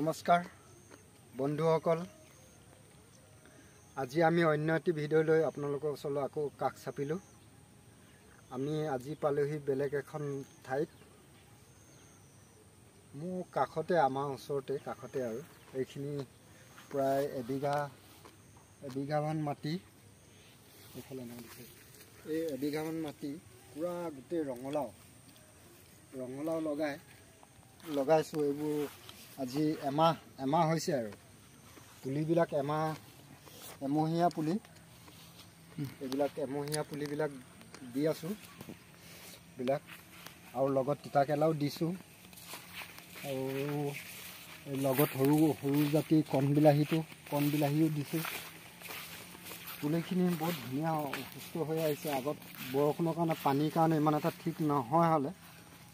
নমস্কাৰ বন্ধুসকল, আজি আমি অন্য এটি ভিডিঅ' লৈ আপোনালোকৰ ওচৰলৈ আকৌ কাষ চাপিলোঁ। আমি আজি পালোহি বেলেগ এখন ঠাইত। মোৰ কাষতে, আমাৰ ওচৰতে কাষতে আৰু এইখিনি প্ৰায় এবিঘামান মাটি, এইফালে নাই এই এবিঘামান মাটি পূৰা গোটেই ৰঙালাও লগাইছোঁ। এইবোৰ আজি এমাহ হৈছে আৰু পুলিবিলাক এমহীয়া পুলি, এইবিলাক এমহীয়া পুলিবিলাক দি আছোঁ বিলাক, আৰু লগত তিতাকেৰেলাও দিছোঁ, আৰু লগত সৰু জাতি কণবিলাহীও দিছোঁ। পুলিখিনি বহুত ধুনীয়া সুস্থ হৈ আহিছে। আগত বৰষুণৰ কাৰণে পানীৰ কাৰণে ইমান এটা ঠিক নহয় হ'লে,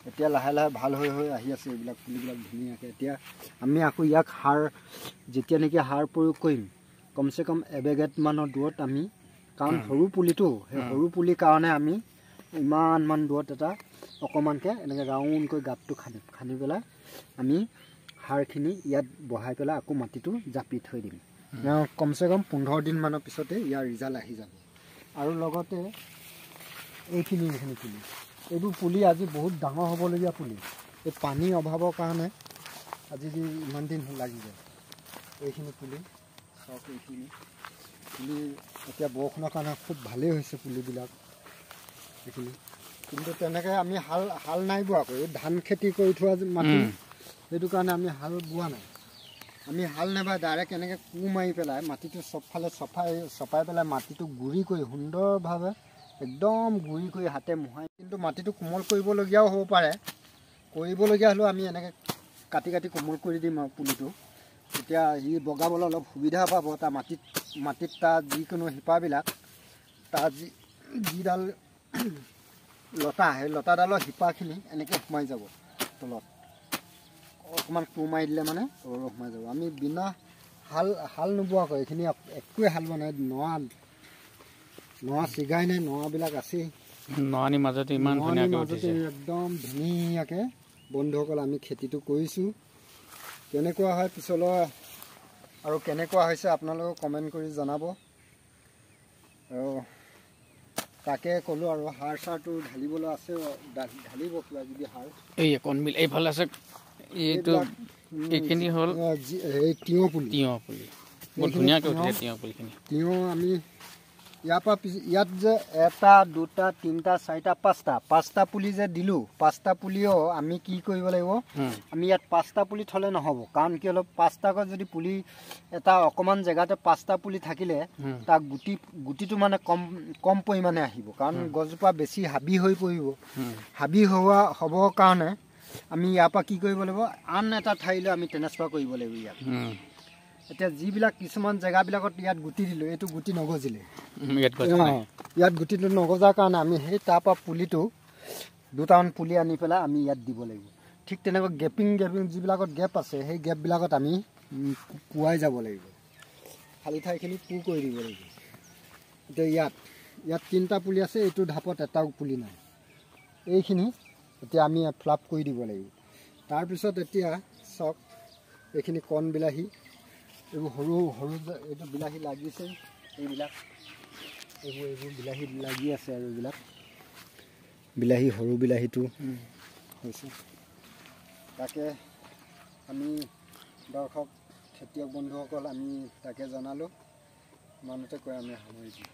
এতিয়া লাহে লাহে ভাল হৈ আহি আছে এইবিলাক পুলিবিলাক ধুনীয়াকৈ। এতিয়া আমি আকৌ ইয়াক যেতিয়া নেকি সাৰ প্ৰয়োগ কৰিম, কমচে কম এবেগেটমানৰ দূৰত আমি, কাৰণ সৰু পুলিটো, সেই সৰু পুলিৰ কাৰণে আমি ইমানমান দূৰত এটা অকণমানকৈ এনেকৈ ৰাউণ্ডকৈ গাঁতটো খান্দি পেলাই আমি সাৰখিনি ইয়াত বহাই পেলাই আকৌ মাটিটো জাপি থৈ দিম। কমচে কম 15 দিনমানৰ পিছতে ইয়াৰ ৰিজাল্ট আহি যাব। আৰু লগতে এইখিনি পুলি, এইবোৰ পুলি আজি বহুত ডাঙৰ হ'বলগীয়া পুলি। এই পানীৰ অভাৱৰ কাৰণে আজি ইমান দিন লাগি যায়। এইখিনি পুলি চাওক, এইখিনি পুলি এতিয়া বৰষুণৰ কাৰণে খুব ভালেই হৈছে পুলিবিলাক এইখিনি। কিন্তু তেনেকৈ আমি হাল নাই বোৱা আকৌ, এই ধান খেতি কৰি থোৱা মাটি, সেইটো কাৰণে আমি হাল বোৱা নাই। আমি হাল নাবাই ডাইৰেক্ট এনেকৈ কোৰ মাৰি পেলাই মাটিটো চবফালে চপাই পেলাই মাটিটো গুড়ি কৰি সুন্দৰভাৱে একদম গুড়ি কৰি হাতে মোহাই, কিন্তু মাটিটো কোমল কৰিবলগীয়াও হ'ব পাৰে। কৰিবলগীয়া হ'লেও আমি এনেকৈ কাটি কোমল কৰি দিম আৰু পুলিটো, তেতিয়া সি বগাবলৈ অলপ সুবিধা পাব। তাৰ মাটিত তাৰ যিকোনো শিপাবিলাক, তাৰ যিডাল লতা, সেই লতাডালৰ শিপাখিনি এনেকৈ সোমাই যাব তলত। অকণমান কোৰ মাৰি দিলে মানে সোমাই যাব। আমি বিনা হাল নোবোৱাকৈ এইখিনি একোৱে হাল বোৱা নাই। নৰা চিগাই নাই, নৰাবিলাক আছেই। নৰানিৰ মাজতে ইমান ধুনীয়াকৈ একদম ধুনীয়াকৈ বন্ধুসকল আমি খেতিটো কৰিছোঁ। কেনেকুৱা হয় পিছলৈ আৰু কেনেকুৱা হৈছে আপোনালোকে কমেণ্ট কৰি জনাব। আৰু তাকে ক'লোঁ, আৰু সাৰ চাৰটো ঢালিবলৈ আছে, ঢালিব কিবা কিবি সাৰ। এইফালে আছে, এইটো এইখিনি হ'ল এই তিয়ঁহ পুলি। বহুত ধুনীয়াকৈ উঠিলে তিয়ঁহ পুলিখিনি। তিয়ঁহ আমি ইয়াত যে 1 2 3 4 5টা পুলি যে দিলোঁ, 5টা পুলিও আমি কি কৰিব লাগিব, আমি ইয়াত 5টা পুলি থ'লে নহ'ব। কাৰণ কি, অলপ 5টাকৈ যদি পুলি এটা অকণমান জেগাতে 5টা পুলি থাকিলে তাৰ গুটিটো মানে কম পৰিমাণে আহিব, কাৰণ গছজোপা বেছি হাবি হৈ পৰিব। হাবি হ'বৰ কাৰণে আমি ইয়াৰ পৰা কি কৰিব লাগিব, আন এটা ঠাইলৈ আমি ট্ৰেন্সফাৰ কৰিব লাগিব ইয়াত। এতিয়া যিবিলাক কিছুমান জেগাবিলাকত ইয়াত গুটি দিলোঁ, এইটো গুটি নগজিলে, ইয়াত গুটিটো নগজাৰ কাৰণে আমি সেই তাৰপৰা পুলিটো 2টামান পুলি আনি পেলাই আমি ইয়াত দিব লাগিব। ঠিক তেনেকৈ গেপিং যিবিলাকত গেপ আছে, সেই গেপবিলাকত আমি কোৱাই যাব লাগিব, খালী ঠাইখিনি পূৰ কৰি দিব লাগিব। এতিয়া ইয়াত 3টা পুলি আছে, এইটো ঢাপত এটাও পুলি নাই। এইখিনি এতিয়া আমি ফ্লাপ কৰি দিব লাগিব। তাৰপিছত এতিয়া চাওক, এইখিনি কণ বিলাহী, এইবোৰ সৰু এইটো বিলাহী লাগিছে, এইবোৰ বিলাহী লাগি আছে, আৰু এইবিলাক বিলাহী, সৰু বিলাহীটো হৈছে। তাকে আমি দৰ্শক খেতিয়ক বন্ধুসকল আমি তাকে জনালোঁ। ইমানতে কৈ আমি সামৰিছোঁ।